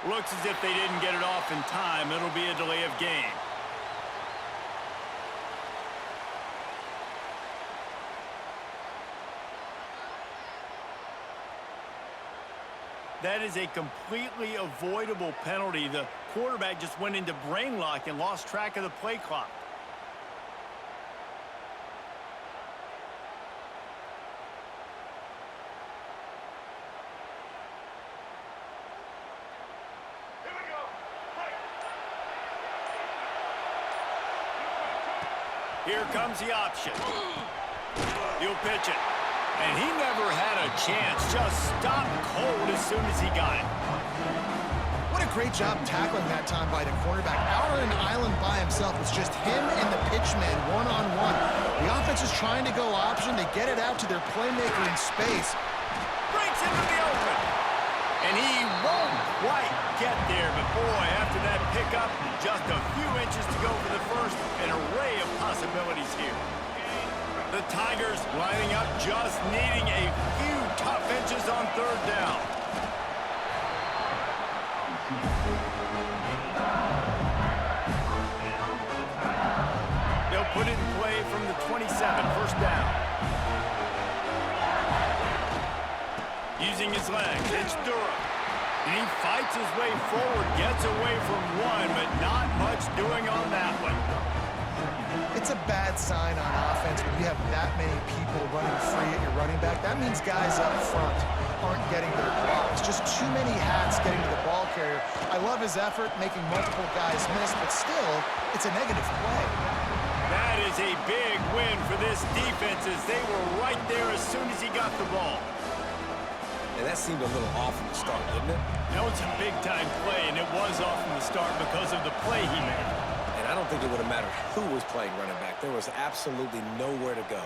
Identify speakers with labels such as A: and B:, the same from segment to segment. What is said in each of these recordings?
A: Looks as if they didn't get it off in time. It'll be a delay of game. That is a completely avoidable penalty. The quarterback just went into brain lock and lost track of the play clock. Here comes the option. He'll pitch it. And he never had a chance. Just stopped cold as soon as he got it.
B: What a great job tackling that time by the cornerback. Out on an island by himself. It's just him and the pitchman one-on-one. The offense is trying to go option. They get it out to their playmaker in space.
A: Breaks into the open. And he won't quite get there. But boy, after that pickup, just a few inches to go for the first. An array of possibilities here. The Tigers lining up, just needing a few tough inches on third down. They'll put it in play from the 27, first down. Using his legs, it's Durham. And he fights his way forward, gets away from one, but not much doing on that one.
B: It's a bad sign on offense when you have that many people running free at your running back. That means guys up front aren't getting their blocks. Just too many hats getting to the ball carrier. I love his effort, making multiple guys miss, but still, it's a negative play.
A: That is a big win for this defense as they were right there as soon as he got the ball.
C: And that seemed a little off from the start, didn't it?
A: That was a big-time play, and it was off from the start because of the play he made.
C: And I don't think it would have mattered who was playing running back. There was absolutely nowhere to go.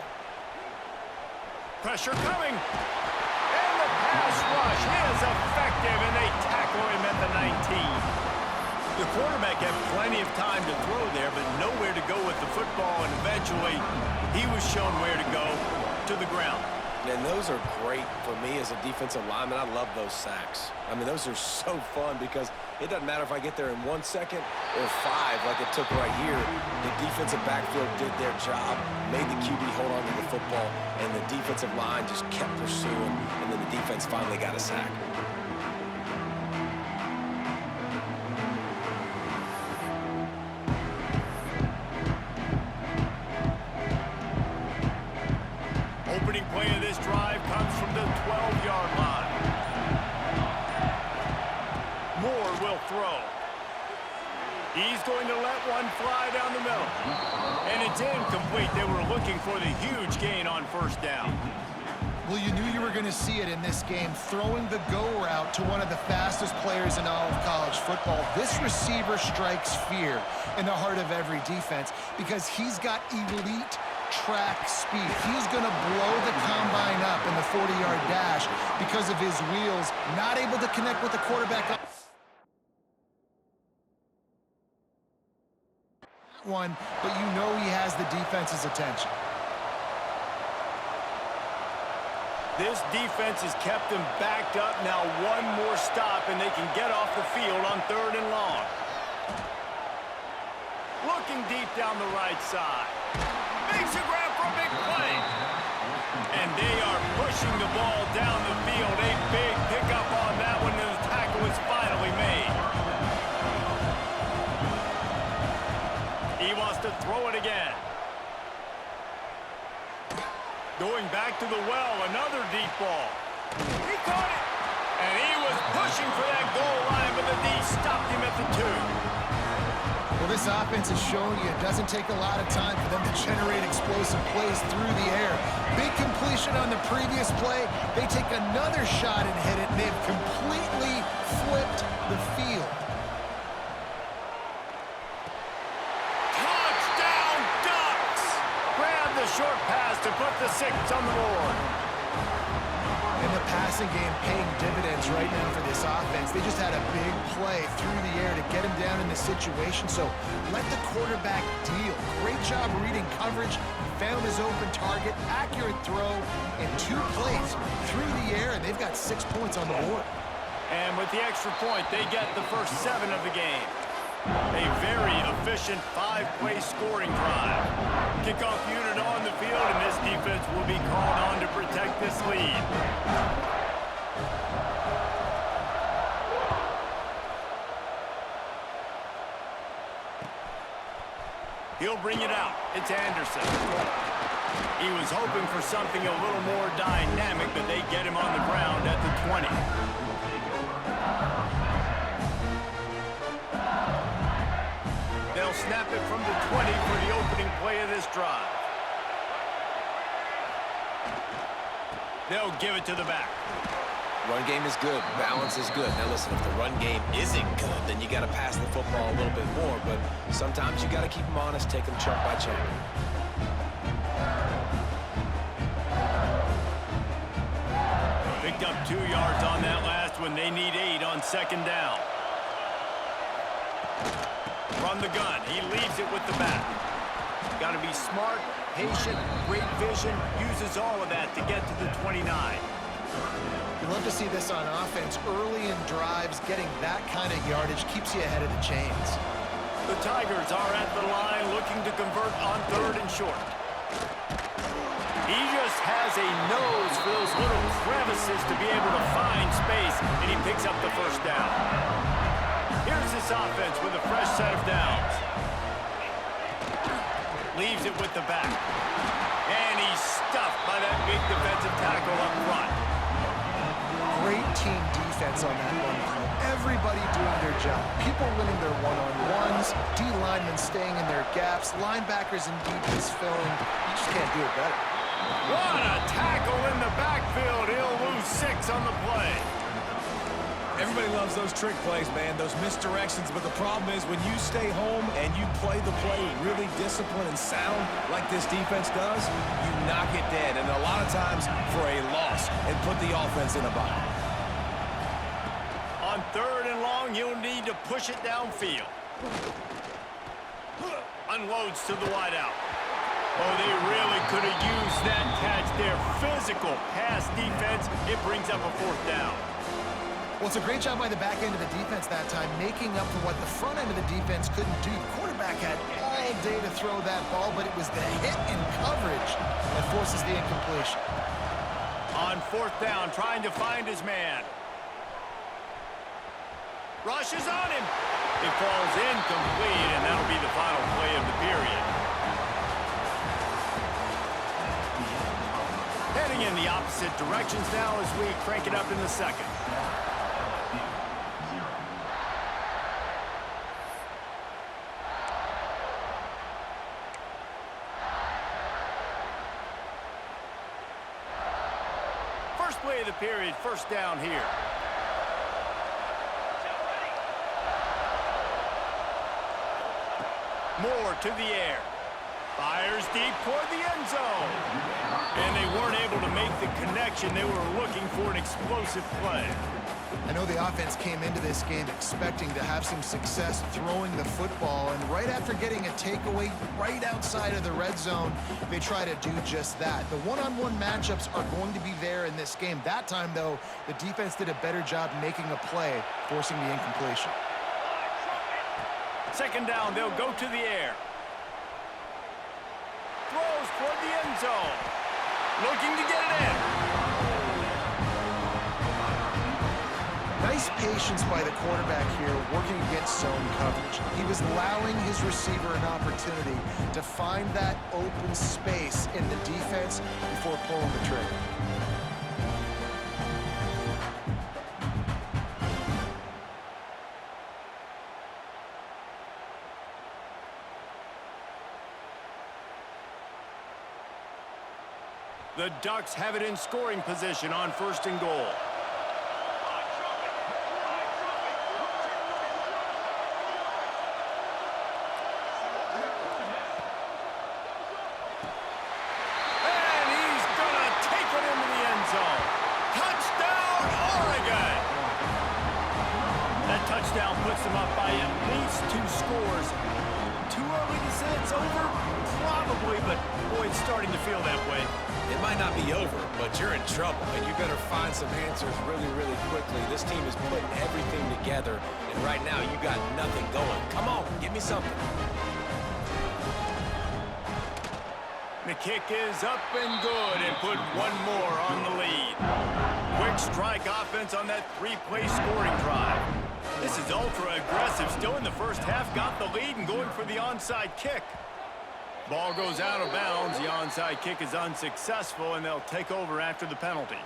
A: Pressure coming. And the pass rush is effective, and they tackle him at the 19. The quarterback had plenty of time to throw there, but nowhere to go with the football, and eventually he was shown where to go, to the ground.
C: And those are great for me as a defensive lineman. I love those sacks. I mean, those are so fun because it doesn't matter if I get there in 1 second or 5 like it took right here. The defensive backfield did their job, made the QB hold on to the football, and the defensive line just kept pursuing, and then the defense finally got a sack.
A: Opening play of this drive comes from the 12-yard line. Moore will throw. He's going to let one fly down the middle. And it's incomplete. They were looking for the huge gain on first down.
B: Well, you knew you were going to see it in this game, throwing the go route to one of the fastest players in all of college football. This receiver strikes fear in the heart of every defense because he's got elite track speed. He's going to blow the combine up in the 40-yard dash because of his wheels, not able to connect with the quarterback. One, but you know he has the defense's attention.
A: This defense has kept them backed up. Now one more stop, and they can get off the field on 3rd and long. Looking deep down the right side. Makes a grab for a big play. And they are pushing the ball down the field. A big pickup on that one, and the tackle is finally made. He wants to throw it again. Going back to the well, another deep ball. He caught it. And he was pushing for that goal line, but the D stopped him at the 2.
B: Well, this offense is showing you it doesn't take a lot of time for them to generate explosive plays through the air. Big completion on the previous play. They take another shot and hit it, and they've completely flipped the field.
A: Touchdown, Ducks! Grab the short pass to put the 6 on the board.
B: And the passing game paying dividends right now for this offense. They just had a big play through the air to get him down in the situation. So let the quarterback deal. Great job reading coverage. Found his open target. Accurate throw in 2 plays through the air, and they've got 6 points on the board.
A: And with the extra point, they get the first 7 of the game. A very efficient 5-play scoring drive. Kickoff unit on the field, and this defense will be called on to protect this lead. He'll bring it out. It's Anderson. He was hoping for something a little more dynamic, but they get him on the ground at the 20. They'll snap it from the 20 for the opening play of this drive. They'll give it to the back.
C: Run game is good. Balance is good. Now listen, if the run game isn't good, then you got to pass the football a little bit more. But sometimes you got to keep them honest, take them chunk by chunk.
A: Picked up 2 yards on that last one. They need 8 on second down. From the gun, he leaves it with the back. Got to be smart, patient, great vision, uses all of that to get to the 29.
B: You love to see this on offense. Early in drives, getting that kind of yardage keeps you ahead of the chains.
A: The Tigers are at the line looking to convert on 3rd and short. He just has a nose for those little crevices to be able to find space, and he picks up the first down. Here's this offense with a fresh set of downs. Leaves it with the back. And he's stuffed by that big defensive tackle up front.
B: Great team defense on that one play. Everybody doing their job. People winning their one-on-ones, D linemen staying in their gaps, linebackers and DBs filling. You just can't do it better.
A: What a tackle in the backfield. He'll lose 6 on the play.
D: Everybody loves those trick plays, man, those misdirections, but the problem is when you stay home and you play the play really disciplined and sound like this defense does, you knock it dead, and a lot of times for a loss, and put the offense in a bind.
A: On 3rd and long, you'll need to push it downfield. Unloads to the wideout. Oh, they really could have used that catch there. Physical pass defense. It brings up a 4th down.
B: Well, it's a great job by the back end of the defense that time, making up for what the front end of the defense couldn't do. The quarterback had all day to throw that ball, but it was the hit in coverage that forces the incompletion.
A: On 4th down, trying to find his man. Rushes on him. It falls incomplete, and that'll be the final play of the period. Heading in the opposite directions now as we crank it up in the 2nd. First play of the period, 1st down here. Moore to the air. Fires deep toward the end zone. And they weren't able to make the connection. They were looking for an explosive play.
B: I know the offense came into this game expecting to have some success throwing the football, and right after getting a takeaway right outside of the red zone, they try to do just that. The one-on-one matchups are going to be there in this game. That time, though, the defense did a better job making a play, forcing the incompletion.
A: 2nd down, they'll go to the air. Throws toward the end zone. Looking to get it in.
B: Nice patience by the quarterback here, working against zone coverage. He was allowing his receiver an opportunity to find that open space in the defense before pulling the trigger.
A: The Ducks have it in scoring position on 1st and goal. Touchdown puts them up by at least 2 scores. Too early to say it's over? Probably. probably, but boy, it's starting to feel that way.
C: It might not be over, but you're in trouble, and you better find some answers really, really quickly. This team is putting everything together, and right now you got nothing going. Come on, give me something.
A: The kick is up and good and put one more on the lead. Quick strike offense on that three-play scoring drive. This is ultra aggressive. Still in the first half, got the lead and going for the onside kick. Ball goes out of bounds. The onside kick is unsuccessful, and they'll take over after the penalty.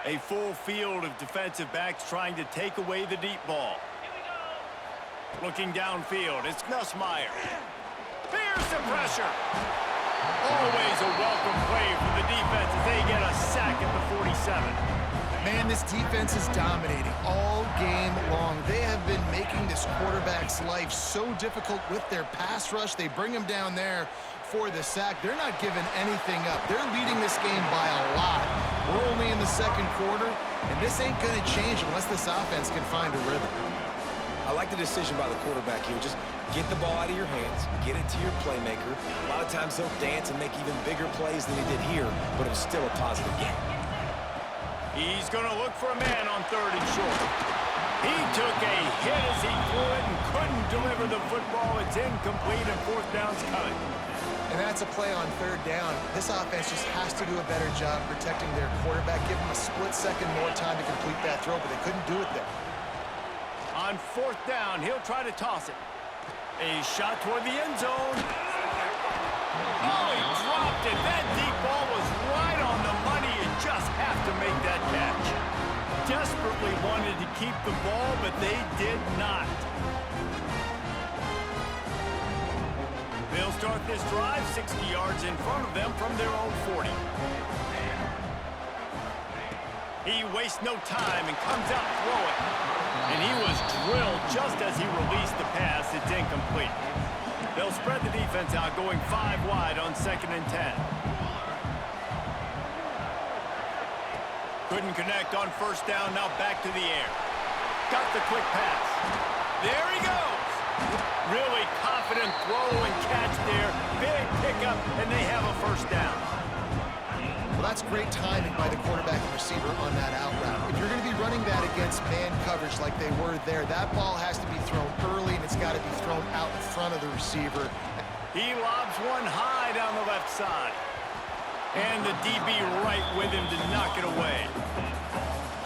A: A full field of defensive backs trying to take away the deep ball. Looking downfield, it's Nussmeier. Fears the pressure. Always a welcome play for the defense as they get a sack at the 47.
B: Man, this defense is dominating all game long. They have been making this quarterback's life so difficult with their pass rush. They bring him down there for the sack. They're not giving anything up. They're leading this game by a lot. We're only in the second quarter, and this ain't going to change unless this offense can find a rhythm.
C: I like the decision by the quarterback here. Just get the ball out of your hands, get it to your playmaker. A lot of times they'll dance and make even bigger plays than he did here, but it was still a positive game.
A: He's going to look for a man on 3rd and short. He took a hit as he threw it and couldn't deliver the football. It's incomplete and 4th down's coming.
B: And that's a play on 3rd down. This offense just has to do a better job protecting their quarterback. Give him a split second more time to complete that throw, but they couldn't do it there.
A: On 4th down, he'll try to toss it. A shot toward the end zone. Oh, he dropped it. That deep ball was right on the money. You just have to make that catch. Desperately wanted to keep the ball, but they did not. They'll start this drive 60 yards in front of them from their own 40. He wastes no time and comes out throwing. And he was drilled just as he released the pass. It's incomplete. They'll spread the defense out, going 5 wide on 2nd and 10. Couldn't connect on 1st down. Now back to the air. Got the quick pass. There he goes. Really confident throw and catch there. Big pickup, and they have a 1st down.
B: Well, that's great timing by the quarterback and receiver on that out route. If you're going to be running that against man coverage like they were there, that ball has to be thrown early, and it's got to be thrown out in front of the receiver.
A: He lobs one high down the left side. And the DB right with him to knock it away.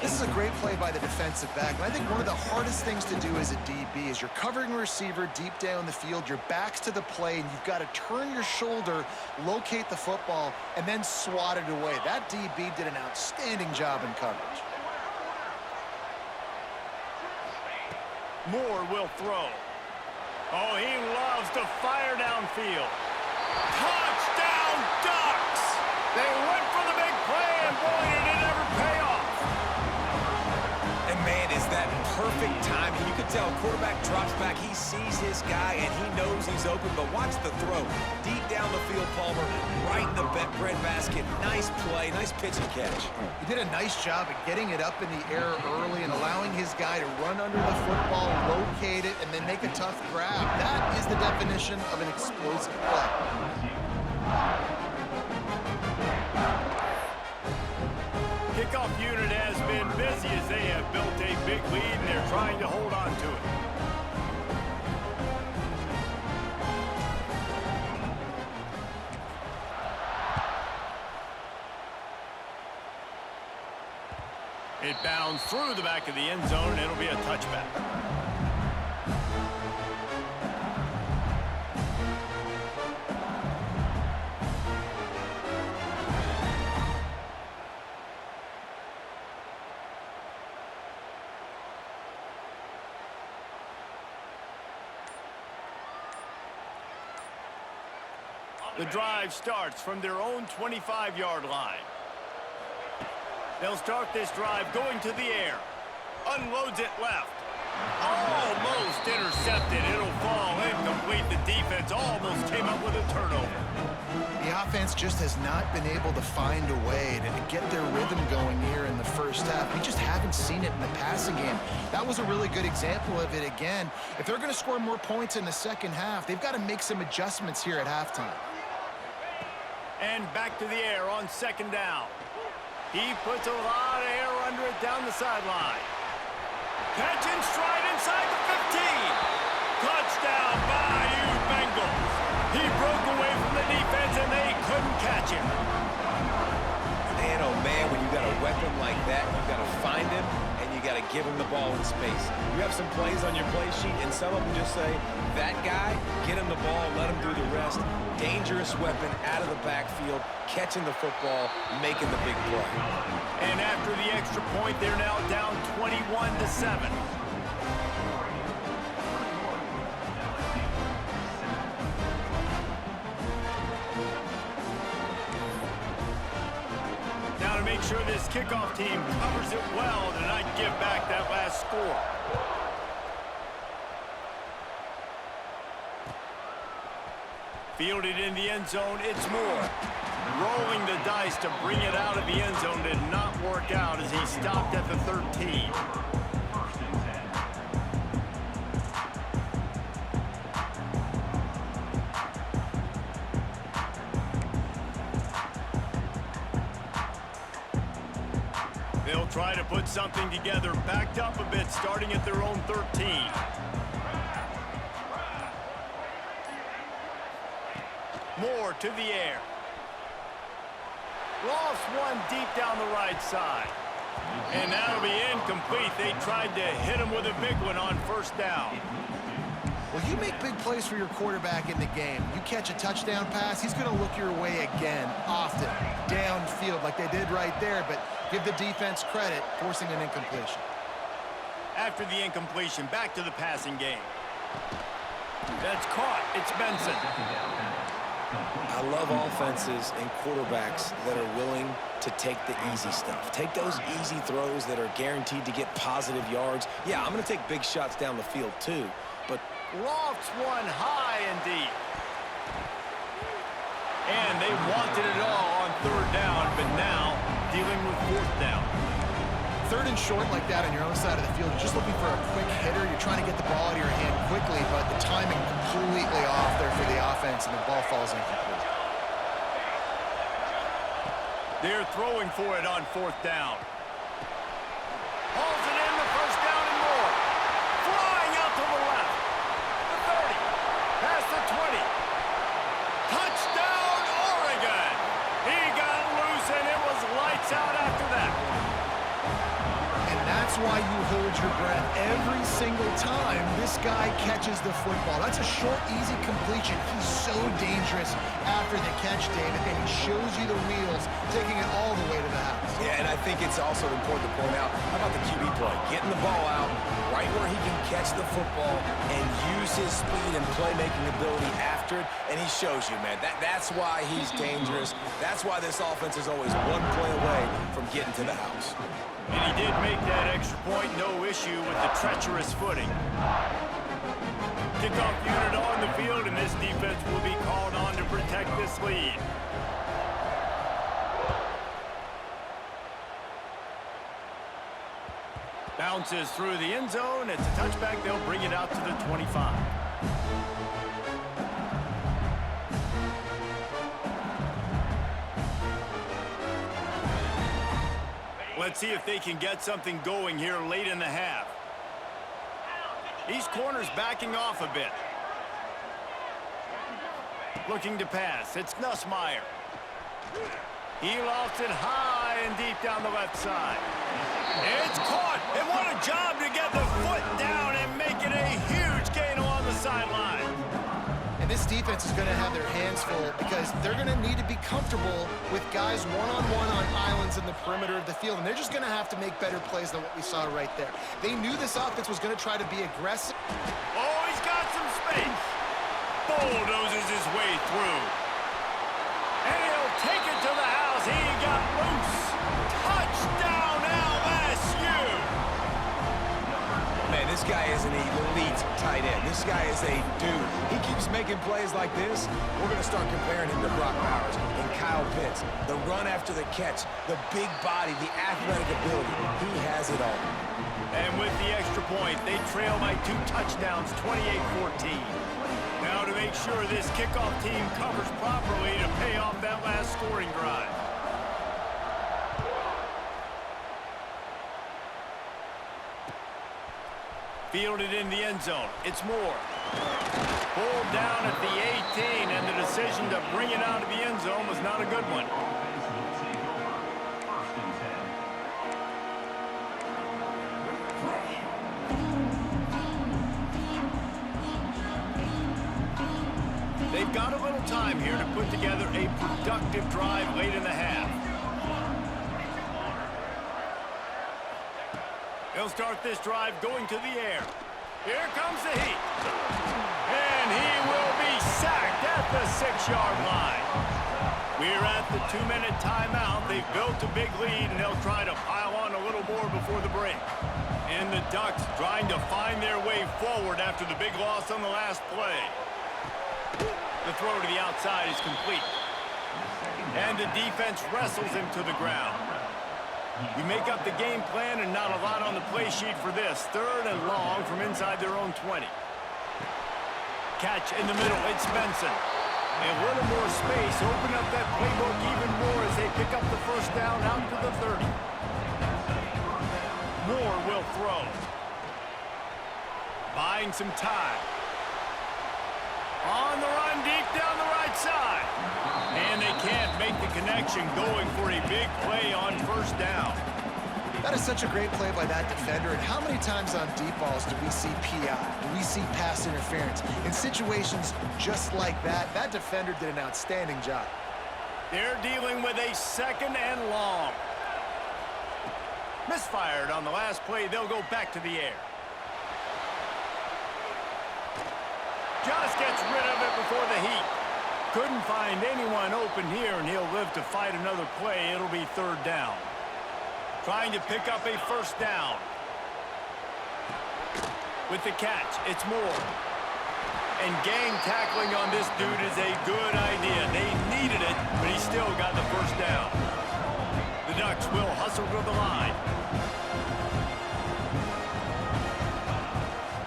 B: This is a great play by the defensive back. And I think one of the hardest things to do as a DB is you're covering a receiver deep down the field, your back's to the play, and you've got to turn your shoulder, locate the football, and then swat it away. That DB did an outstanding job in coverage.
A: Moore will throw. Oh, he loves to fire downfield. Touchdown, Ducks! They went for the big play, and boy, did it ever pay off.
C: And man, is that perfect timing. You can tell quarterback drops back. He sees his guy, and he knows he's open, but watch the throw. Deep down the field, Palmer, right in the bread basket. Nice play, nice pitch and catch.
B: He did a nice job of getting it up in the air early and allowing his guy to run under the football, locate it, and then make a tough grab. That is the definition of an explosive play.
A: Kickoff unit has been busy as they have built a big lead, and they're trying to hold on to it. It bounds through the back of the end zone, and it'll be a touchback. The drive starts from their own 25-yard line. They'll start this drive going to the air. Unloads it left. Almost intercepted. It'll fall incomplete. The defense almost came up with a turnover.
B: The offense just has not been able to find a way to get their rhythm going here in the first half. We just haven't seen it in the passing game. That that was a really good example of it again. If they're going to score more points in the second half, they've got to make some adjustments here at halftime.
A: And back to the air on second down. He puts a lot of air under it down the sideline. Catch and stride inside the 15. Touchdown, Bayou Bengals. He broke away from the defense, and they couldn't catch him.
C: Man, oh man, when you got a weapon like that, you got to find him, and you got to give him the ball in space. You have some plays on your play sheet, and some of them just say, that guy, get him the ball, let him do the rest. Dangerous weapon out of the backfield, catching the football, making the big play.
A: And after the extra point, they're now down 21-7. Now to make sure this kickoff team covers it well to not give back that last score. Fielded in the end zone, it's Moore. Rolling the dice to bring it out of the end zone did not work out as he stopped at the 13. They'll try to put something together, backed up a bit, starting at their own 13. Moore to the air. Lost one deep down the right side. And that'll be incomplete. They tried to hit him with a big one on first down.
B: Well, you make big plays for your quarterback in the game. You catch a touchdown pass, he's going to look your way again, often, downfield like they did right there, but give the defense credit, forcing an incompletion.
A: After the incompletion, back to the passing game. That's caught. It's Benson.
C: I love offenses and quarterbacks that are willing to take the easy stuff. Take those easy throws that are guaranteed to get positive yards. Yeah, I'm going to take big shots down the field too, but
A: Lofts one high and deep. And they wanted it all on third down, but now dealing with fourth down.
B: Third and short like that on your own side of the field, you're just looking for a quick hitter. You're trying to get the ball out of your hand quickly, but the timing completely off there for the offense, and the ball falls incomplete.
A: They're throwing for it on fourth down. Hauls it in, the first down and more. Flying out to the left. The 30. Past the 20. Touchdown, Oregon. He got loose, and it was lights out after that.
B: That's why you hold your breath every single time this guy catches the football. That's a short, easy completion. He's so dangerous after the catch, David, and he shows you the wheels, taking it all the way to the house.
C: yeah, and I think it's also important to point out, how about the QB play? Getting the ball out right where he can catch the football and use his speed and playmaking ability after it, and he shows you, man. That's why he's dangerous. That's why this offense is always one play away from getting to the house.
A: And he did make that extra point, no issue with the treacherous footing. Kickoff unit on the field, and this defense will be called on to protect this lead. Bounces through the end zone. It's a touchback. They'll bring it out to the 25. Let's see if they can get something going here late in the half. These corners backing off a bit. Looking to pass. It's Nussmeier. He lofts it high and deep down the left side. It's caught. And what a job to get the foot down and make it a huge gain along the sideline.
B: And this defense is going to have their hands full because they're going to need to be comfortable with guys one-on-one on islands in the perimeter of the field. And they're just going to have to make better plays than what we saw right there. They knew this offense was going to try to be aggressive.
A: Oh, he's got some space. Bulldozes his way through. And he'll take it to the house. He got loose. Touchdown, LSU.
C: Man, this guy is an elite tight end. This guy is a dude. He keeps making plays like this. We're going to start comparing him to Brock Bowers and Kyle Pitts. The run after the catch, the big body, the athletic ability. He has it all.
A: And with the extra point, point, they trail by 2 touchdowns, 28-14. Now to make sure this kickoff team covers properly to pay off that last scoring drive. Fielded in the end zone. It's Moore. Pulled down at the 18, and the decision to bring it out of the end zone was not a good one. They've got a little time here to put together a productive drive late in the half. He'll start this drive going to the air. Here comes the heat. And he will be sacked at the 6-yard line. We're at the 2-minute timeout. They've built a big lead, and they'll try to pile on a little more before the break. And the Ducks trying to find their way forward after the big loss on the last play. The throw to the outside is complete. And the defense wrestles him to the ground. We make up the game plan and not a lot on the play sheet for this. 3rd and long from inside their own 20. Catch in the middle. It's Benson. A little more space. Open up that playbook even more as they pick up the first down out to the 30. Moore will throw. Buying some time. On the run deep down the right side. And they can't make the connection, going for a big play on first down.
B: That is such a great play by that defender. And how many times on deep balls do we see PI? Do we see pass interference? In situations just like that, that defender did an outstanding job.
A: They're dealing with a 2nd and long. Misfired on the last play. They'll go back to the air. Just gets rid of it before the heat. Couldn't find anyone open here, and he'll live to fight another play. It'll be 3rd down. Trying to pick up a first down. With the catch, it's Moore. And gang tackling on this dude is a good idea. They needed it, but he still got the first down. The Ducks will hustle to the line.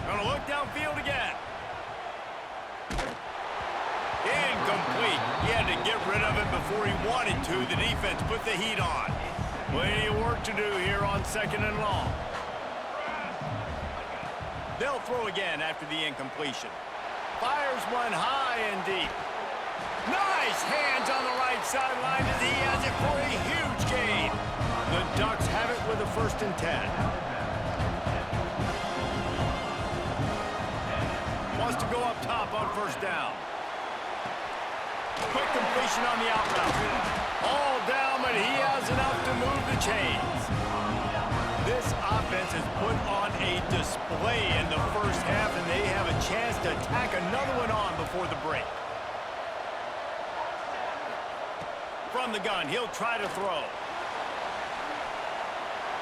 A: Gonna look downfield again. Incomplete. He had to get rid of it before he wanted to. The defense put the heat on. Plenty of work to do here on 2nd and long. They'll throw again after the incompletion. Fires one high and deep. Nice hands on the right sideline as he has it for a huge gain. The Ducks have it with a 1st and 10. Wants to go up top on first down. Quick completion on the out route. All down, but he has enough to move the chains. This offense has put on a display in the first half, and they have a chance to tack another one on before the break. From the gun, he'll try to throw.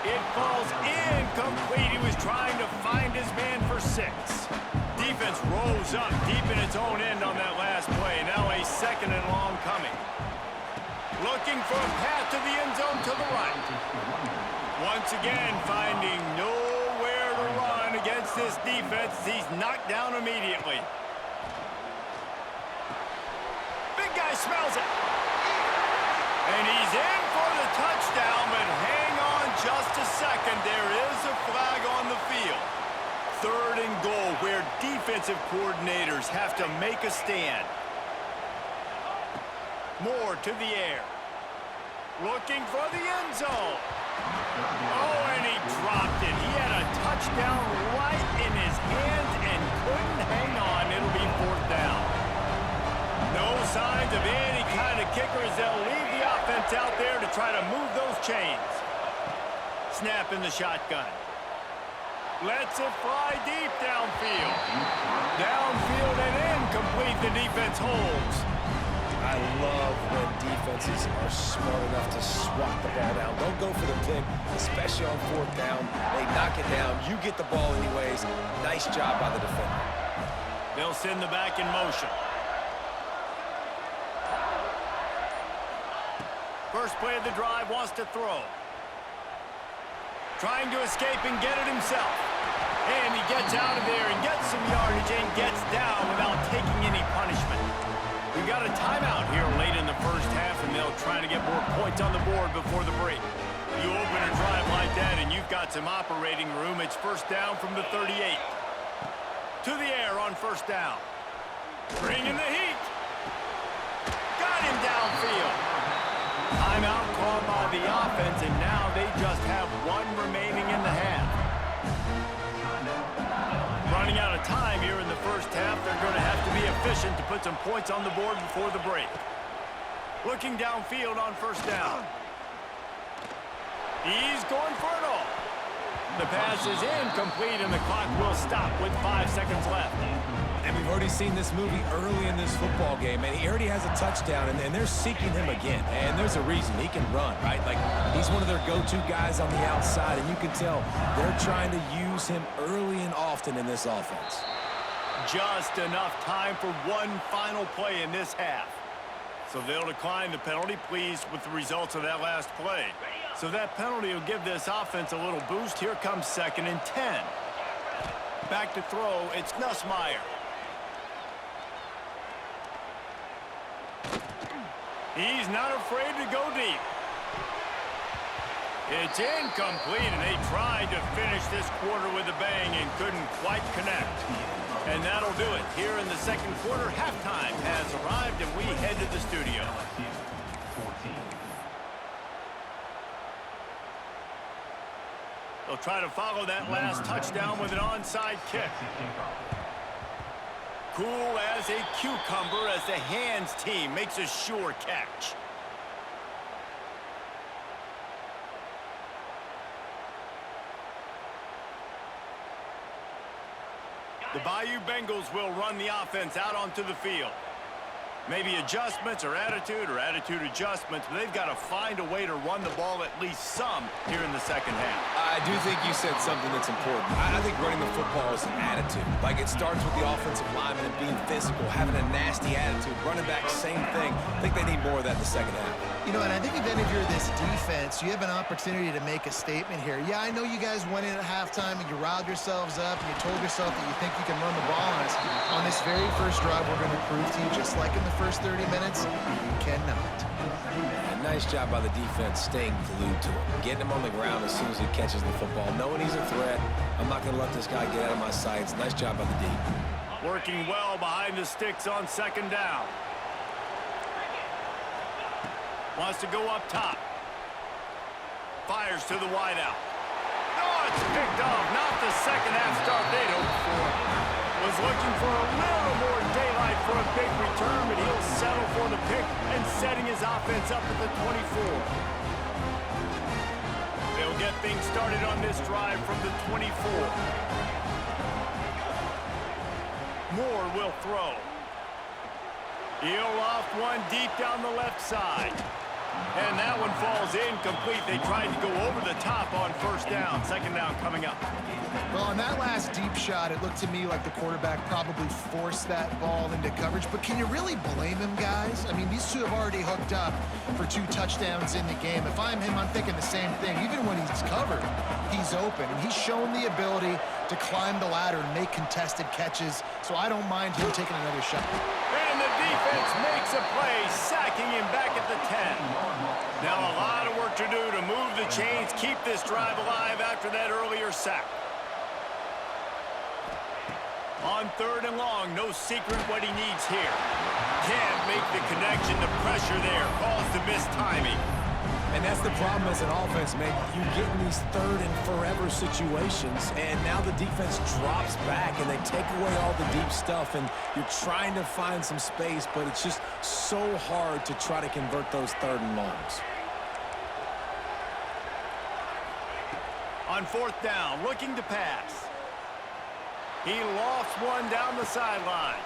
A: It falls incomplete. He was trying to find his man for 6. Defense rolls up deep in its own end on that last play. Now a 2nd and long coming. Looking for a path to the end zone to the right. Once again, finding nowhere to run against this defense. He's knocked down immediately. Big guy smells it. And he's in for the touchdown, but hang on just a second. There is a flag on the field. 3rd and goal, where defensive coordinators have to make a stand. Moore to the air. Looking for the end zone. Oh, and he dropped it. He had a touchdown right in his hands and couldn't hang on. It'll be 4th down. No signs of any kind of kickers. They'll leave the offense out there to try to move those chains. Snap in the shotgun. Lets it fly deep downfield. Downfield and incomplete. The defense holds.
C: I love when defenses are smart enough to swat the ball down. Don't go for the pick, especially on 4th down. They knock it down. You get the ball anyways. Nice job by the defender.
A: They'll send the back in motion. First play of the drive, wants to throw. Trying to escape and get it himself. And he gets out of there and gets some yardage and gets down without taking any punishment. We've got a timeout here late in the first half, and they'll try to get more points on the board before the break. You open a drive like that, and you've got some operating room. It's first down from the 38. To the air on first down. Bringing the heat. Got him downfield. Timeout called by the offense, and now they just have one remaining in the half. Running out of time here in the first half. They're going to have to be efficient to put some points on the board before the break. Looking downfield on first down. He's going for it all. The pass is incomplete, and the clock will stop with 5 seconds left.
D: And we've already seen this movie early in this football game, and he already has a touchdown, and they're seeking him again. And there's a reason. He can run, right? Like, he's one of their go-to guys on the outside, and you can tell they're trying to use him early and often in this offense.
A: Just enough time for one final play in this half. So they'll decline the penalty, pleased with the results of that last play. So that penalty will give this offense a little boost. Here comes 2nd and 10. Back to throw, it's Nussmeier. He's not afraid to go deep. It's incomplete, and they tried to finish this quarter with a bang and couldn't quite connect. And that'll do it. Here in the second quarter, halftime has arrived, and we head to the studio. They'll try to follow that last touchdown with an onside kick. Cool as a cucumber as the hands team makes a sure catch. The Bayou Bengals will run the offense out onto the field. Maybe adjustments or attitude adjustments, but they've got to find a way to run the ball at least some here in the second half.
C: I do think you said something that's important. I think running the football is an attitude. Like, it starts with the offensive lineman and being physical, having a nasty attitude. Running back, same thing. I think they need more of that in the second half.
B: You know, and I think even if you're this defense, you have an opportunity to make a statement here. Yeah, I know you guys went in at halftime and you riled yourselves up and you told yourself that you think you can run the ball on us. On this very first drive, we're going to prove to you, just like in the first 30 minutes, you cannot.
C: And nice job by the defense staying glued to him. Getting him on the ground as soon as he catches the football. Knowing he's a threat, I'm not going to let this guy get out of my sights. Nice job by the D.
A: Working well behind the sticks on second down. Wants to go up top. Fires to the wideout. Oh, it's picked off. Not the second half start they'd hoped for. Was looking for a little more daylight for a big return, but he'll settle for the pick and setting his offense up at the 24. They'll get things started on this drive from the 24. Moore will throw. He'll loft one deep down the left side. And that one falls incomplete. They tried to go over the top on first down. Second down coming up.
B: Well, on that last deep shot, it looked to me like the quarterback probably forced that ball into coverage. But can you really blame him, guys? I mean, these two have already hooked up for 2 touchdowns in the game. If I'm him, I'm thinking the same thing. Even when he's covered, he's open. And he's shown the ability to climb the ladder and make contested catches. So I don't mind him taking another shot.
A: And the defense makes a play, sacking him back at the 10. Now a lot of work to do to move the chains, keep this drive alive after that earlier sack. On 3rd and long, no secret what he needs here. Can't make the connection, the pressure there caused the missed timing.
D: And that's the problem as an offense, man. You get in these 3rd and forever situations, and now the defense drops back, and they take away all the deep stuff, and you're trying to find some space, but it's just so hard to try to convert those 3rd and longs.
A: On 4th down, looking to pass. He lofts one down the sideline.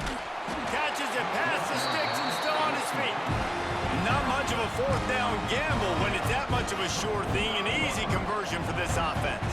A: Catches it past the sticks and still on his feet. Not much of a 4th down gamble when it's that much of a sure thing. An easy conversion for this offense.